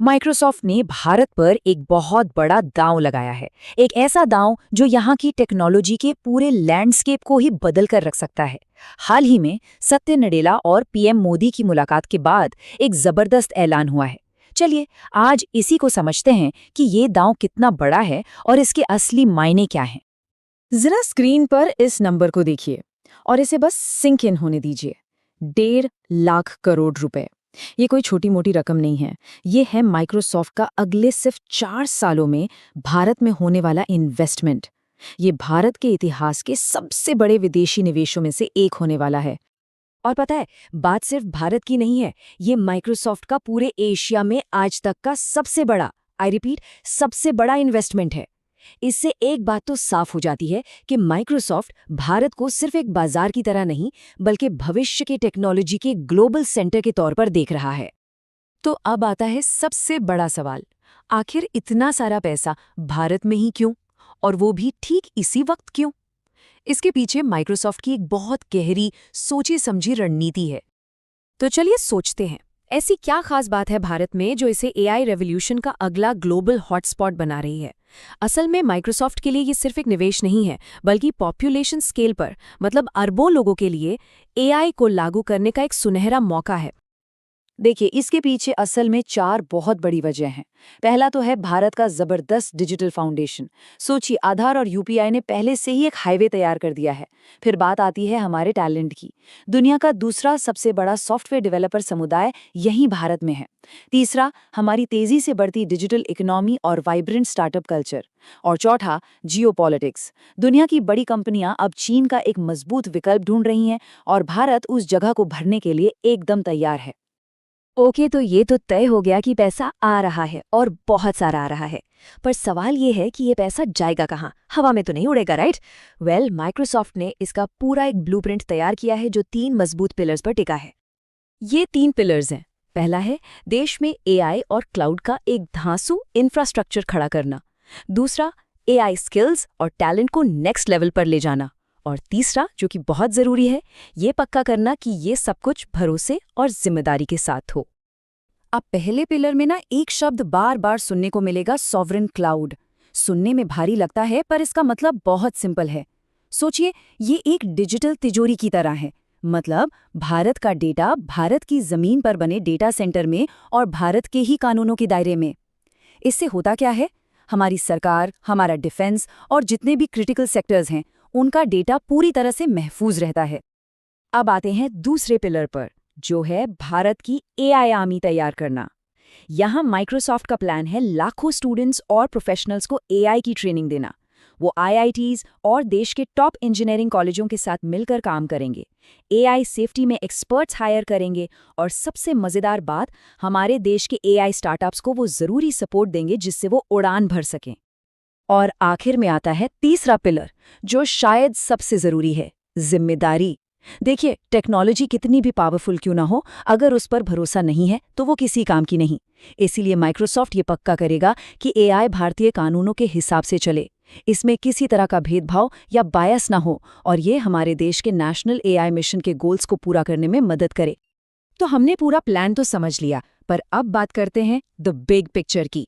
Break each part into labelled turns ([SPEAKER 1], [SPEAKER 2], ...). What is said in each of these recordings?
[SPEAKER 1] Microsoft ने भारत पर एक बहुत बड़ा दांव लगाया है। एक ऐसा दांव जो यहाँ की टेक्नोलॉजी के पूरे लैंडस्केप को ही बदल कर रख सकता है। हाल ही में सत्य नडेला और पीएम मोदी की मुलाकात के बाद एक जबरदस्त ऐलान हुआ है। चलिए आज इसी को समझते हैं कि ये दांव कितना बड़ा है और इसके असली मायने क्या हैं।
[SPEAKER 2] जरा स्क्रीन पर इस नंबर को देखिए और इसे बस सिंक इन होने दीजिए। 1.5 लाख करोड़ रुपए। ये कोई छोटी मोटी रकम नहीं है। ये है माइक्रोसॉफ्ट का अगले सिर्फ 4 सालों में भारत में होने वाला इन्वेस्टमेंट। ये भारत के इतिहास के सबसे बड़े विदेशी निवेशों में से एक होने वाला है।
[SPEAKER 1] और पता है, बात सिर्फ भारत की नहीं है, ये माइक्रोसॉफ्ट का पूरे एशिया में आज तक का सबसे बड़ा, आई रिपीट, सबसे बड़ा इन्वेस्टमेंट है। इससे एक बात तो साफ हो जाती है कि माइक्रोसॉफ्ट भारत को सिर्फ एक बाजार की तरह नहीं, बल्कि भविष्य के टेक्नोलॉजी के ग्लोबल सेंटर के तौर पर देख रहा है।
[SPEAKER 2] तो अब आता है सबसे बड़ा सवाल, आखिर इतना सारा पैसा भारत में ही क्यों, और वो भी ठीक इसी वक्त क्यों? इसके पीछे माइक्रोसॉफ्ट की एक बहुत गहरी सोची समझी रणनीति है। तो चलिए सोचते हैं, ऐसी क्या खास बात है भारत में जो इसे एआई रेवोल्यूशन का अगला ग्लोबल हॉटस्पॉट बना रही है? असल में माइक्रोसॉफ्ट के लिए ये सिर्फ एक निवेश नहीं है, बल्कि पॉपुलेशन स्केल पर, मतलब अरबों लोगों के लिए एआई को लागू करने का एक सुनहरा मौका है।
[SPEAKER 1] देखिए, इसके पीछे असल में 4 बहुत बड़ी वजह हैं। पहला तो है भारत का जबरदस्त डिजिटल फाउंडेशन। सोचिए, आधार और यूपीआई ने पहले से ही एक हाईवे तैयार कर दिया है। फिर बात आती है हमारे टैलेंट की। दुनिया का दूसरा सबसे बड़ा सॉफ्टवेयर डेवलपर समुदाय यहीं भारत में है। तीसरा, हमारी तेजी से बढ़ती डिजिटल इकोनॉमी और वाइब्रेंट स्टार्टअप कल्चर। और चौथा, जियोपॉलिटिक्स। दुनिया की बड़ी कंपनियां अब चीन का एक मजबूत विकल्प ढूंढ रही हैं और भारत उस जगह को भरने के लिए एकदम तैयार है।
[SPEAKER 2] ओके, तो ये तो तय हो गया कि पैसा आ रहा है और बहुत सारा आ रहा है। पर सवाल ये है कि ये पैसा जाएगा कहाँ? हवा में तो नहीं उड़ेगा, राइट? वेल, माइक्रोसॉफ्ट ने इसका पूरा एक ब्लूप्रिंट तैयार किया है जो 3 मजबूत पिलर्स पर टिका है। ये 3 पिलर्स हैं। पहला है देश में एआई और क्लाउड का एक धांसू इंफ्रास्ट्रक्चर खड़ा करना। दूसरा, एआई स्किल्स और टैलेंट को नेक्स्ट लेवल पर ले जाना। और तीसरा, जो कि बहुत जरूरी है, ये पक्का करना कि ये सब कुछ भरोसे और जिम्मेदारी के साथ हो। अब पहले पिलर में ना एक शब्द बार बार सुनने को मिलेगा, सॉवरेन क्लाउड। सुनने में भारी लगता है, पर इसका मतलब बहुत सिंपल है। सोचिए, ये एक डिजिटल तिजोरी की तरह है। मतलब भारत का डेटा भारत की जमीन पर बने डेटा सेंटर में और भारत के ही कानूनों के दायरे में। इससे होता क्या है? हमारी सरकार, हमारा डिफेंस और जितने भी क्रिटिकल सेक्टर्स हैं, उनका डेटा पूरी तरह से महफूज रहता है। अब आते हैं दूसरे पिलर पर, जो है भारत की एआई आर्मी तैयार करना। यहाँ माइक्रोसॉफ्ट का प्लान है लाखों स्टूडेंट्स और प्रोफेशनल्स को एआई की ट्रेनिंग देना। वो आईआईटीज और देश के टॉप इंजीनियरिंग कॉलेजों के साथ मिलकर काम करेंगे, एआई सेफ्टी में एक्सपर्ट्स हायर करेंगे और सबसे मजेदार बात, हमारे देश के एआई स्टार्टअप्स को वो जरूरी सपोर्ट देंगे जिससे वो उड़ान भर सकें। और आखिर में आता है तीसरा पिलर, जो शायद सबसे जरूरी है, जिम्मेदारी। देखिए, टेक्नोलॉजी कितनी भी पावरफुल क्यों ना हो, अगर उस पर भरोसा नहीं है तो वो किसी काम की नहीं। इसीलिए माइक्रोसॉफ्ट ये पक्का करेगा कि एआई भारतीय कानूनों के हिसाब से चले, इसमें किसी तरह का भेदभाव या बायस ना हो, और ये हमारे देश के नेशनल एआई मिशन के गोल्स को पूरा करने में मदद करे। तो हमने पूरा प्लान तो समझ लिया, पर अब बात करते हैं द बिग पिक्चर की।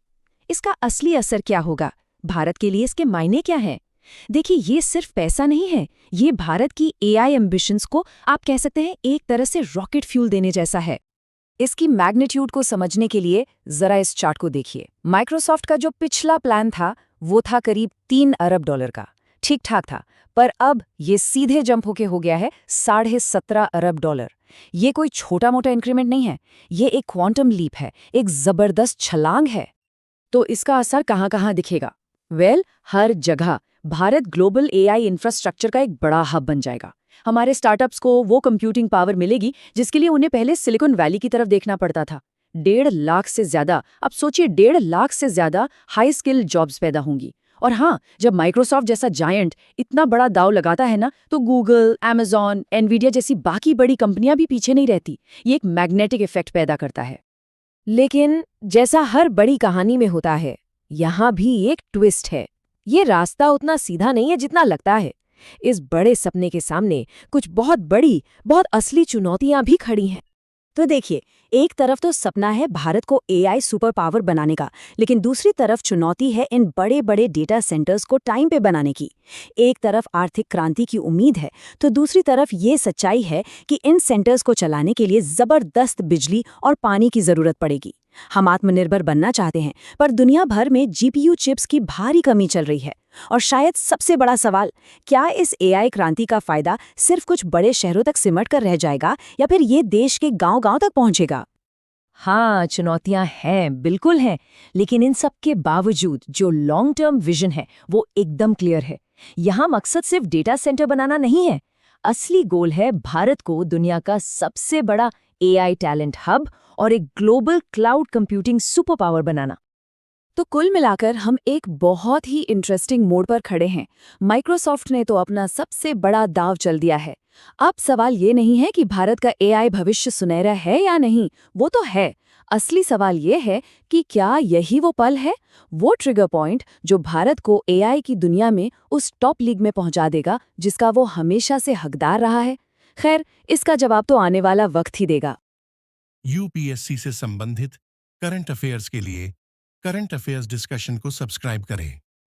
[SPEAKER 2] इसका असली असर क्या होगा? भारत के लिए इसके मायने क्या हैं? देखिए, ये सिर्फ पैसा नहीं है, ये भारत की एआई एम्बिशंस को, आप कह सकते हैं, एक तरह से रॉकेट फ्यूल देने जैसा है। इसकी मैग्नीट्यूड को समझने के लिए जरा इस चार्ट को देखिए। माइक्रोसॉफ्ट का जो पिछला प्लान था वो था करीब $3 अरब का। ठीक ठाक था, पर अब ये सीधे जंप होके हो गया है $17.5 अरब। ये कोई छोटा मोटा इंक्रीमेंट नहीं है, ये एक क्वांटम लीप है, एक जबरदस्त छलांग है। तो इसका असर कहाँ कहाँ दिखेगा? वेल, हर जगह। भारत ग्लोबल एआई इंफ्रास्ट्रक्चर का एक बड़ा हब बन जाएगा। हमारे स्टार्टअप्स को वो कंप्यूटिंग पावर मिलेगी जिसके लिए उन्हें पहले सिलिकॉन वैली की तरफ देखना पड़ता था। 1.5 लाख से ज्यादा, अब सोचिए, 1.5 लाख से ज्यादा हाई स्किल जॉब्स पैदा होंगी। और हाँ, जब माइक्रोसॉफ्ट जैसा जायंट इतना बड़ा दांव लगाता है ना, तो गूगल, अमेजॉन, एनवीडिया जैसी बाकी बड़ी कंपनियां भी पीछे नहीं रहती। ये एक मैग्नेटिक इफेक्ट पैदा करता है। लेकिन जैसा हर बड़ी कहानी में होता है, यहाँ भी एक ट्विस्ट है। ये रास्ता उतना सीधा नहीं है जितना लगता है। इस बड़े सपने के सामने कुछ बहुत बड़ी, बहुत असली चुनौतियां भी खड़ी हैं।
[SPEAKER 1] तो देखिए, एक तरफ तो सपना है भारत को एआई सुपर पावर बनाने का, लेकिन दूसरी तरफ चुनौती है इन बड़े बड़े डेटा सेंटर्स को टाइम पे बनाने की। एक तरफ आर्थिक क्रांति की उम्मीद है, तो दूसरी तरफ ये सच्चाई है कि इन सेंटर्स को चलाने के लिए जबरदस्त बिजली और पानी की जरूरत पड़ेगी। हम आत्मनिर्भर बनना चाहते हैं, पर दुनिया भर में जीपीयू चिप्स की भारी कमी चल रही है। और शायद सबसे बड़ा सवाल, क्या इस एआई क्रांति का फायदा सिर्फ कुछ बड़े शहरों तक सिमट कर रह जाएगा या फिर ये देश के गांव-गांव तक पहुंचेगा?
[SPEAKER 2] हाँ, चुनौतियां हैं, बिल्कुल हैं, लेकिन इन सब के बावजूद जो लॉन्ग टर्म विजन है वो एकदम क्लियर है। यहाँ मकसद सिर्फ डेटा सेंटर बनाना नहीं है, असली गोल है भारत को दुनिया का सबसे बड़ा एआई टैलेंट हब और एक global cloud computing super power बनाना।
[SPEAKER 1] तो कुल मिलाकर हम एक बहुत ही इंटरेस्टिंग मोड़ पर खड़े हैं। माइक्रोसॉफ्ट ने तो अपना सबसे बड़ा दांव चल दिया है। अब सवाल ये नहीं है कि भारत का एआई भविष्य सुनहरा है या नहीं, वो तो है। असली सवाल ये है कि क्या यही वो पल है, वो ट्रिगर पॉइंट जो भारत को एआई की दुनिया में उस टॉप लीग में पहुंचा देगा जिसका वो हमेशा से हकदार रहा है। खैर, इसका जवाब तो आने वाला वक्त ही देगा।
[SPEAKER 3] यूपीएससी से संबंधित करंट अफेयर्स के लिए करंट अफेयर्स डिस्कशन को सब्सक्राइब करें।